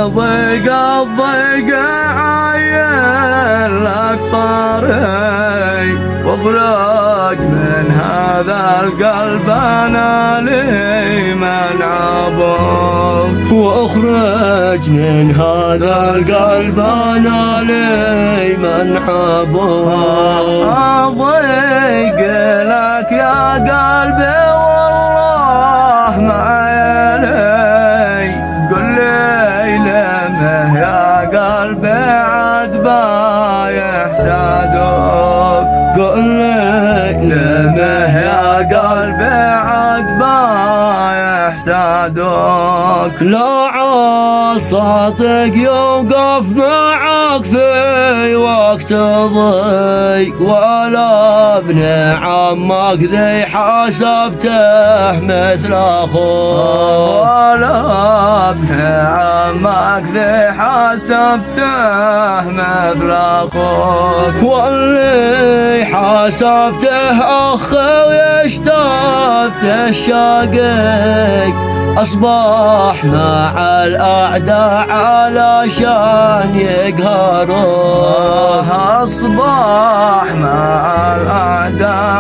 ضيق الضيق عايل لك طاري، واخرج من هذا القلب انا لي من عبوك، واخرج من هذا القلب انا لي من عبوك. اضيق لك يا قلبي والله ما يلي، قل لي لمه يا قلبي عاد بايح سادوك، قل لي لمه يا قلبي عاد بايح سادوك. لا عالصادق يوقف معك في وقت ضيق، ولا ابن عمك ذي حسبته مثل اخوك، ولا ابن عمك ذي حسبته مثل اخوك، واللي حسبته اخ ويشتبت الشقيق، أصبح مع الأعداء علشان يقهروه، أصبح مع الأعداء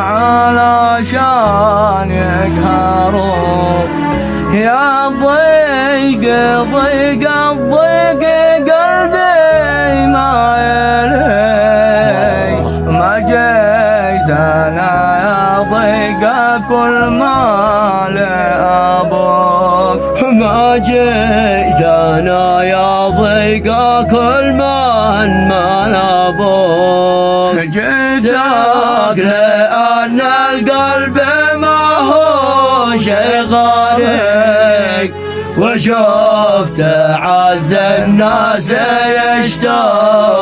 علشان يقهروه. يا ضيق ضيق الضيق قلبي ما يلي، ما جيت أنا يا ضيق كل ما لأبوك، ما جيت أنا يا ضيق كل من أبوك. جيتك لأن القلب ما هو شي غريق، وشفت أعز الناس يشتاق